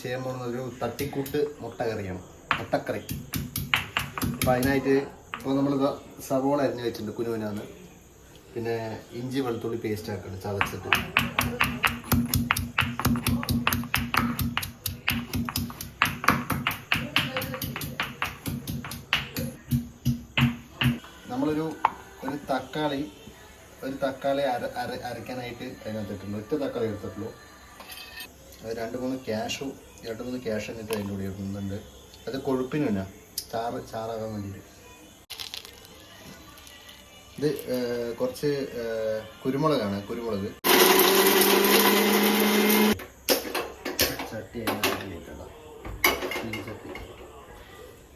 ചെയ്യാൻ പോകുന്ന ഒരു തട്ടിക്കൂട്ട് മുട്ട കറിയാണ്, മുട്ടക്കറി. അപ്പോൾ അതിനായിട്ട് ഇപ്പോൾ നമ്മളിത് സവോള അരിഞ്ഞ് വെച്ചിട്ടുണ്ട് കുനുകുനാന്ന്. പിന്നെ ഇഞ്ചി വെളുത്തുള്ളി പേസ്റ്റ് ആക്കണം ചതച്ചിട്ട്. നമ്മളൊരു തക്കാളി അരയ്ക്കാനായിട്ട് അതിനകത്ത് ഇട്ടിട്ടുണ്ട്. ഒറ്റ തക്കാളി എടുത്തിട്ടുള്ളൂ. അത് 2-3 ക്യാഷ് എന്നിട്ട് അതിൻ്റെ കൂടി ഇടുന്നുണ്ട്. അത് കൊഴുപ്പിന് തന്നെ ചാറാകാൻ വേണ്ടിയിട്ട്. ഇത് കുറച്ച് കുരുമുളക് ചട്ടി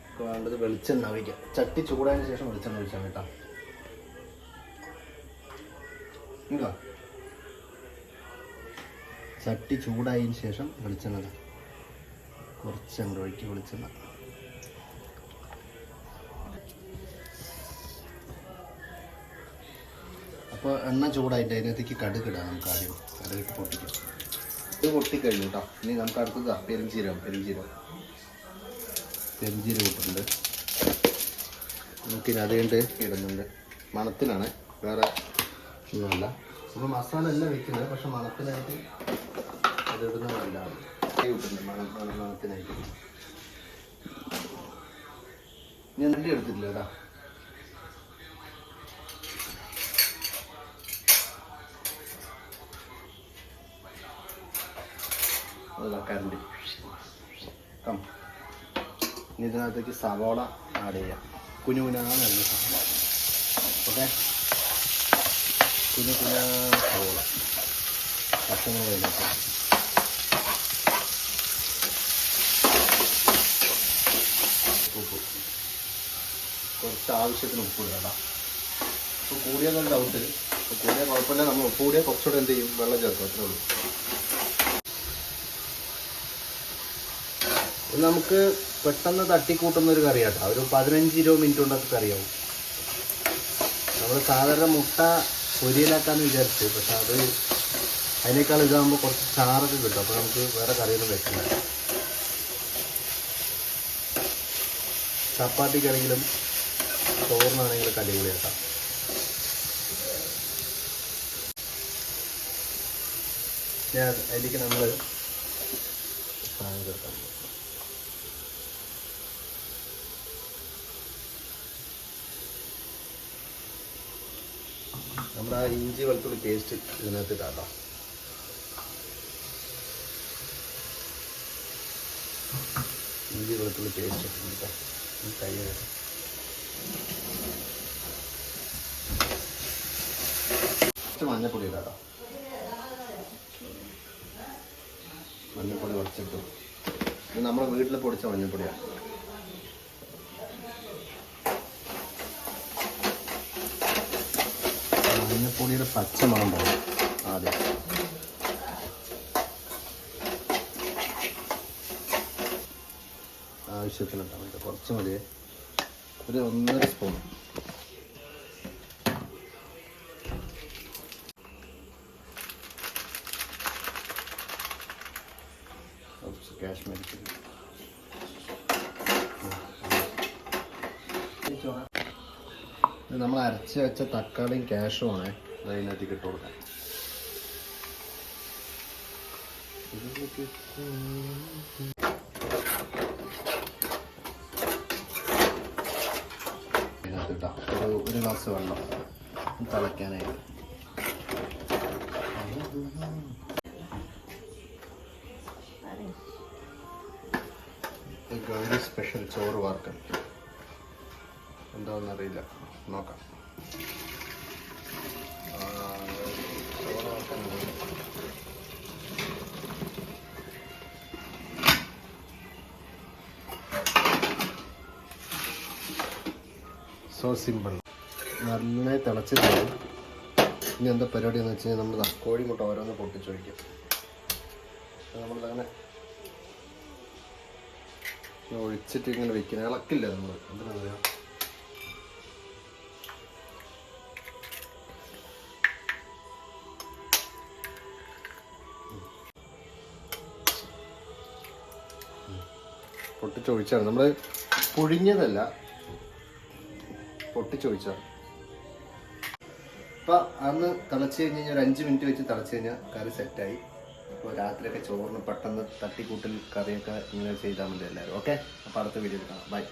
ഇപ്പോൾ വേണ്ടത് വെളിച്ചെണ്ണ ഒഴിക്കാം. ചട്ടി ചൂടായതിനു ശേഷം വെളിച്ചെണ്ണ ഒഴിച്ചാൽ കേട്ടോ. ഇല്ല, ചട്ടി ചൂടായതിന് ശേഷം വെളിച്ചെണ്ണ കുറച്ചെണ്ണ ഒഴിക്കുക. വെളിച്ചെണ്ണ അപ്പോൾ എണ്ണ ചൂടായിട്ട് അതിനകത്തേക്ക് കടുക് ഇടാം. നമുക്ക് ആദ്യം കടുകിട്ട് പൊട്ടിക്കാം. ഇത് പൊട്ടിക്കഴിഞ്ഞു കേട്ടോ. ഇനി നമുക്ക് അടുത്തത് പെരിഞ്ചീരകം ഇട്ടിട്ടുണ്ട്. നമുക്കിനി അതുകൊണ്ട് ഇടുന്നുണ്ട്. മണത്തിനാണ്, വേറെ ഒന്നുമല്ല. അപ്പോൾ മസാല എല്ലാം വെക്കുന്നത്, പക്ഷെ മണത്തിനായിട്ട് അതിടുന്ന നല്ലതാണ്. കിട്ടുന്നുണ്ട് മണത്തിനായിട്ട്. ഞാൻ നെല്ലി എടുത്തിട്ടില്ല കേട്ടോ. കരണ്ടി ഇനി ഇതിനകത്തേക്ക് സവോള ആഡ് ചെയ്യാം. കുനുകുനാന്ന് സവോള. ഓക്കെ, കുനുകുനാ സവോള. പച്ചമുളക് കഴിഞ്ഞിട്ട് ഉപ്പ്, കുറച്ച് ആവശ്യത്തിന് ഉപ്പ് ഇടണ്ട. ഇപ്പോൾ കൂടിയാൽ ഡൗട്ട്. ഇപ്പോൾ കൂടിയാൽ കുഴപ്പമില്ല. നമ്മൾ ഉപ്പ് കൂടിയാൽ കുറച്ചുകൂടെ എന്ത് ചെയ്യും, വെള്ളം ചേർക്കും. അത്രേ ഉള്ളൂ. നമുക്ക് പെട്ടെന്ന് തട്ടിക്കൂട്ടുന്നൊരു കറിയാട്ടോ. ഒരു 15-20 മിനിറ്റ് കൊണ്ടൊക്കെ കറിയാവും. നമ്മൾ സാധാരണ മുട്ട പൊരിയിലാക്കാമെന്ന് വിചാരിച്ചു, പക്ഷെ അതിനേക്കാൾ ഇതാകുമ്പോൾ കുറച്ച് ചാറൊക്കെ കിട്ടും. അപ്പോൾ നമുക്ക് വേറെ കറിയൊന്നും വെക്കില്ല. ചപ്പാത്തിക്കാണെങ്കിലും ചോറിനാണെങ്കിലും അടിപൊളിയാക്കാം. അതിലേക്ക് നമ്മൾ സാധനം ചേർക്കാം. നമ്മുടെ ഇഞ്ചി വെളുത്തുള്ളി പേസ്റ്റ് ഇതിനകത്ത് ഇടാം. ഇഞ്ചി വെളുത്തുള്ളി പേസ്റ്റ് കൈ കുറച്ച് മഞ്ഞപ്പൊടി ഇടാം. മഞ്ഞപ്പൊടി കുറച്ചിട്ടു. ഇത് നമ്മുടെ വീട്ടിൽ പൊടിച്ച മഞ്ഞപ്പൊടിയാണ്. മഞ്ഞപ്പൊടിയുടെ പച്ച മണം പോകും ആദ്യം. ആവശ്യത്തിനുണ്ടാവും, കുറച്ച് മതിയേ. ഒരു 1.5 സ്പൂൺ. കാശ്മീരി ചില്ലി. ഇത് നമ്മൾ അരച്ച് വെച്ച തക്കാളിയും ക്യാഷുമാണ് അതിനകത്തേക്ക് ഇട്ട് കൊടുക്കാൻ. ഇതിനകത്തിട്ടാം ഒരു ഗ്ലാസ് വെള്ളം തിളയ്ക്കാനായിട്ട്. ഗൗരി സ്പെഷ്യൽ ചോറ് വാർക്കൽ എന്താണെന്നറിയില്ല, നോക്കാം. ചോറ് വാർക്കാൻ സോ സിമ്പിൾ. നന്നായി തിളച്ച് തരും. ഇനി എന്താ പരിപാടി എന്ന് വെച്ച് കഴിഞ്ഞാൽ നമ്മൾ കോഴിമുട്ട ഓരോന്ന് പൊട്ടിച്ചൊഴിക്കും. നമ്മളങ്ങനെ ഒഴിച്ചിട്ട് ഇങ്ങനെ വെക്കുന്നത്, ഇളക്കില്ല നമ്മൾ. എന്താ പറയുക, പൊട്ടിച്ചൊഴിച്ചാണ്, നമ്മൾ പുഴുങ്ങിയതല്ല, പൊട്ടിച്ചൊഴിച്ചാണ്. അപ്പോൾ അന്ന് തിളച്ച് കഴിഞ്ഞ് ഒരു 5 മിനിറ്റ് വെച്ച് തിളച്ച് കഴിഞ്ഞാൽ കറി സെറ്റായി. അപ്പോൾ രാത്രിയൊക്കെ ചോറിന് പെട്ടെന്ന് തട്ടിക്കൂട്ടൽ കറിയൊക്കെ ഇങ്ങനെ ചെയ്താൽ മതി എല്ലാവരും. ഓക്കെ, അപ്പോൾ അടുത്ത വീഡിയോയിൽ കാണാം. ബൈ.